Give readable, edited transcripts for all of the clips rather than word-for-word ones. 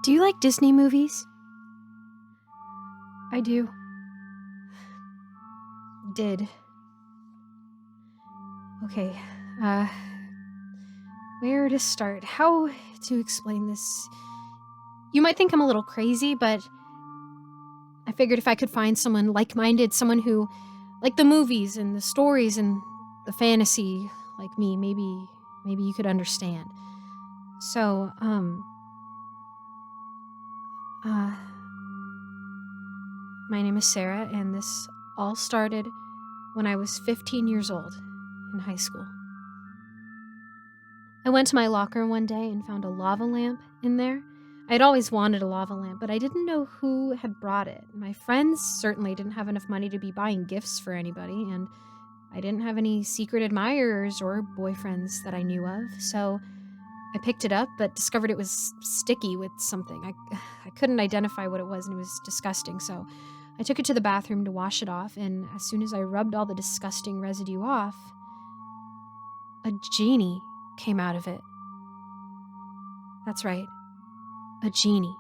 Do you like Disney movies? I do. Did. Okay, where to start? How to explain this? You might think I'm a little crazy, but I figured if I could find someone like-minded, someone who liked the movies and the stories and the fantasy like me, maybe you could understand. So, my name is Sarah, and this all started when I was 15 years old in high school. I went to my locker one day and found a lava lamp in there. I'd always wanted a lava lamp, but I didn't know who had brought it. My friends certainly didn't have enough money to be buying gifts for anybody, and I didn't have any secret admirers or boyfriends that I knew of, so I picked it up, but discovered it was sticky with something. I couldn't identify what it was, and it was disgusting, so I took it to the bathroom to wash it off, and as soon as I rubbed all the disgusting residue off, a genie came out of it. That's right, a genie.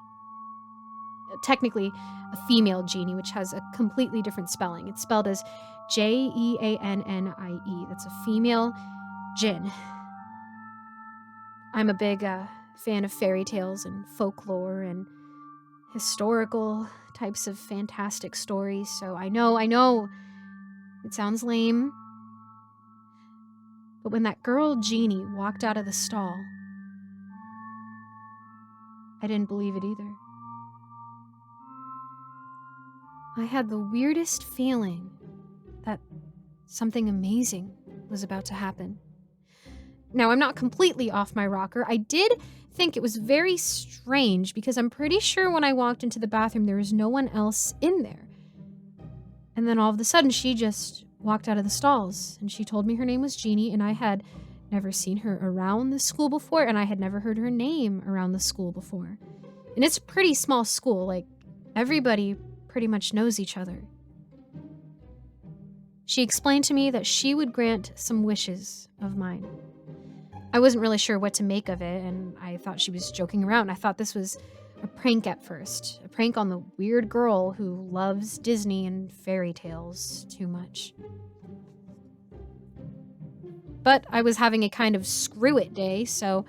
Technically, a female genie, which has a completely different spelling. It's spelled as Jeannie. That's a female djinn. I'm a big fan of fairy tales and folklore and historical types of fantastic stories, so I know, it sounds lame, but when that girl Jeannie walked out of the stall, I didn't believe it either. I had the weirdest feeling that something amazing was about to happen. Now, I'm not completely off my rocker. I did think it was very strange because I'm pretty sure when I walked into the bathroom there was no one else in there. And then all of a sudden she just walked out of the stalls and she told me her name was Jeannie, and I had never seen her around the school before, and I had never heard her name around the school before. And it's a pretty small school, like everybody pretty much knows each other. She explained to me that she would grant some wishes of mine. I wasn't really sure what to make of it, and I thought she was joking around. I thought this was a prank at first. A prank on the weird girl who loves Disney and fairy tales too much. But I was having a kind of screw it day, so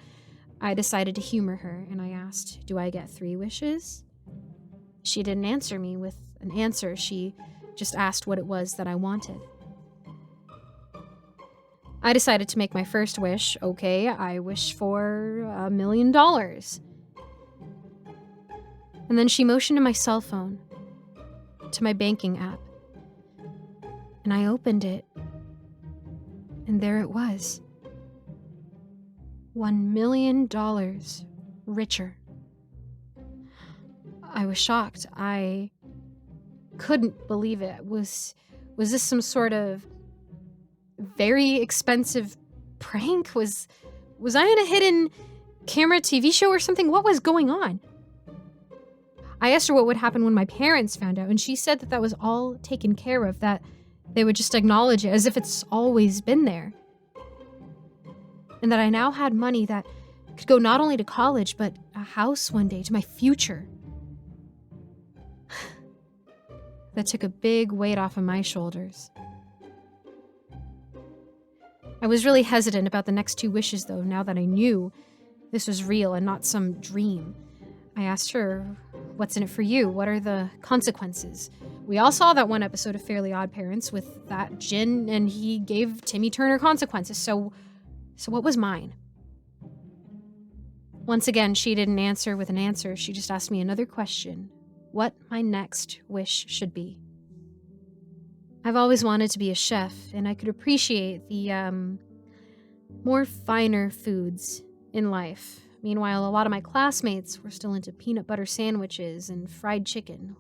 I decided to humor her, and I asked, "Do I get 3 wishes?" She didn't answer me with an answer. She just asked what it was that I wanted. I decided to make my first wish. Okay, I wish for $1 million. And then she motioned to my cell phone, to my banking app. And I opened it. And there it was. $1 million richer. I was shocked. I couldn't believe it. Was this some sort of very expensive prank? Was I in a hidden camera TV show or something? What was going on? I asked her what would happen when my parents found out, and she said that was all taken care of, that they would just acknowledge it as if it's always been there. And that I now had money that could go not only to college, but a house one day, to my future. That took a big weight off of my shoulders. I was really hesitant about the next 2 wishes, though, now that I knew this was real and not some dream. I asked her, "What's in it for you? What are the consequences?" We all saw that one episode of Fairly Odd Parents with that djinn, and he gave Timmy Turner consequences, so what was mine? Once again, she didn't answer with an answer. She just asked me another question: what my next wish should be. I've always wanted to be a chef, and I could appreciate the more finer foods in life. Meanwhile, a lot of my classmates were still into peanut butter sandwiches and fried chicken.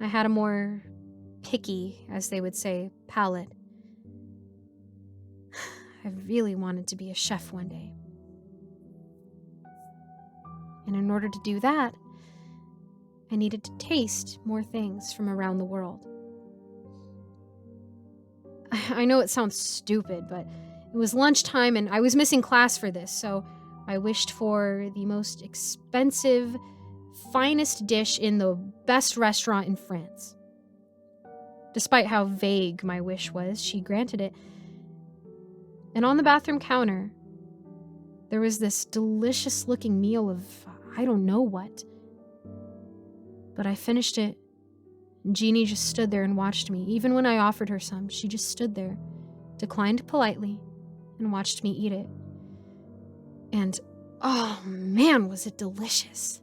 I had a more picky, as they would say, palate. I really wanted to be a chef one day. And in order to do that, I needed to taste more things from around the world. I know it sounds stupid, but it was lunchtime and I was missing class for this, so I wished for the most expensive, finest dish in the best restaurant in France. Despite how vague my wish was, she granted it. And on the bathroom counter, there was this delicious-looking meal of I don't know what. But I finished it. Jeannie just stood there and watched me. Even when I offered her some, she just stood there, declined politely, and watched me eat it. And, oh man, was it delicious.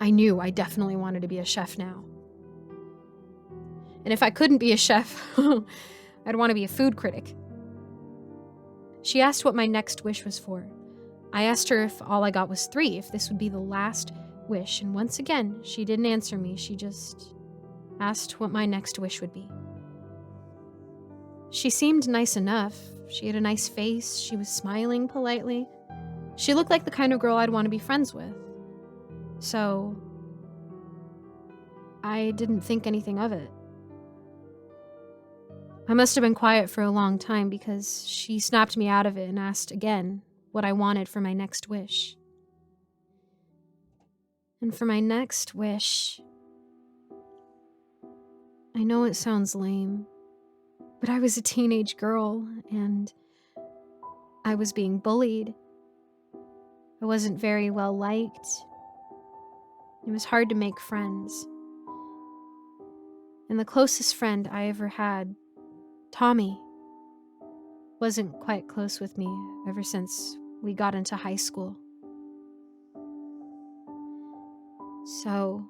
I knew I definitely wanted to be a chef now. And if I couldn't be a chef, I'd want to be a food critic. She asked what my next wish was for. I asked her if all I got was 3, if this would be the last wish, and once again, she didn't answer me. She just asked what my next wish would be. She seemed nice enough. She had a nice face. She was smiling politely. She looked like the kind of girl I'd want to be friends with. So, I didn't think anything of it. I must have been quiet for a long time because she snapped me out of it and asked again what I wanted for my next wish. And for my next wish, I know it sounds lame, but I was a teenage girl and I was being bullied. I wasn't very well liked. It was hard to make friends. And the closest friend I ever had, Tommy, wasn't quite close with me ever since we got into high school. So,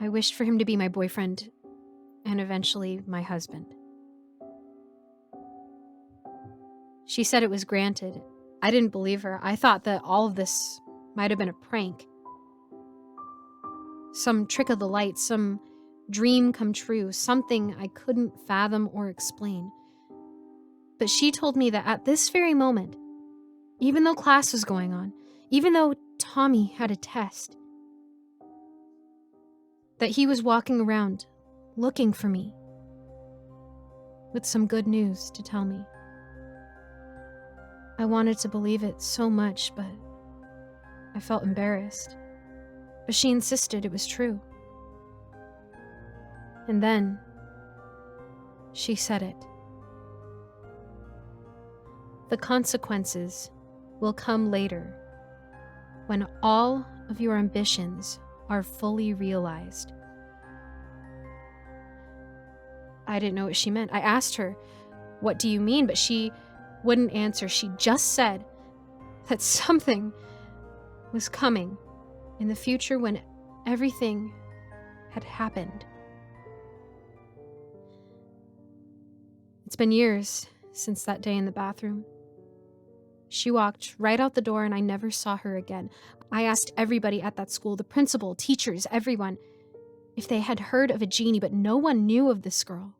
I wished for him to be my boyfriend and eventually my husband. She said it was granted. I didn't believe her. I thought that all of this might have been a prank. Some trick of the light, some dream come true, something I couldn't fathom or explain. But she told me that at this very moment, even though class was going on, even though Tommy had a test, that he was walking around looking for me with some good news to tell me. I wanted to believe it so much, but I felt embarrassed. But she insisted it was true. And then she said it. The consequences will come later when all of your ambitions are fully realized. I didn't know what she meant. I asked her, "What do you mean?" But she wouldn't answer. She just said that something was coming in the future when everything had happened. It's been years since that day in the bathroom. She walked right out the door and I never saw her again. I asked everybody at that school, the principal, teachers, everyone, if they had heard of a Jeannie, but no one knew of this girl.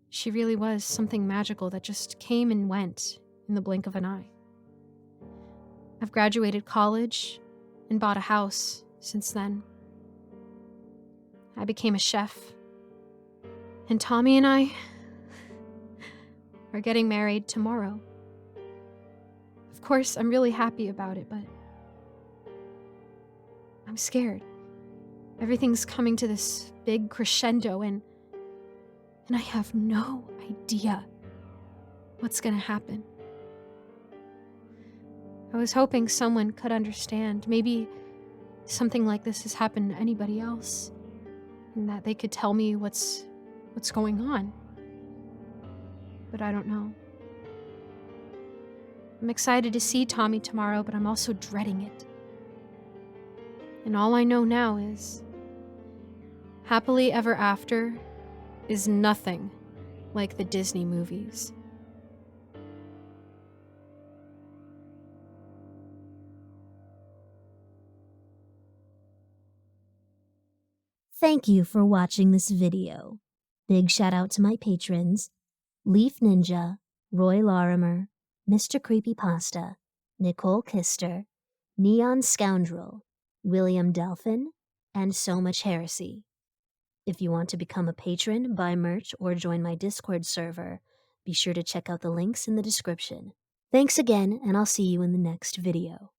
She really was something magical that just came and went in the blink of an eye. I've graduated college and bought a house since then. I became a chef. And Tommy and I are getting married tomorrow. Of course, I'm really happy about it, but I'm scared. Everything's coming to this big crescendo and I have no idea what's gonna happen. I was hoping someone could understand. Maybe something like this has happened to anybody else, and that they could tell me what's going on. But I don't know. I'm excited to see Tommy tomorrow, but I'm also dreading it. And all I know now is happily ever after is nothing like the Disney movies. Thank you for watching this video. Big shout out to my patrons, Leaf Ninja, Roy Larimer, Mr. Creepypasta, Nicole Kister, Neon Scoundrel, William Delphin, and So Much Heresy. If you want to become a patron, buy merch, or join my Discord server, be sure to check out the links in the description. Thanks again, and I'll see you in the next video.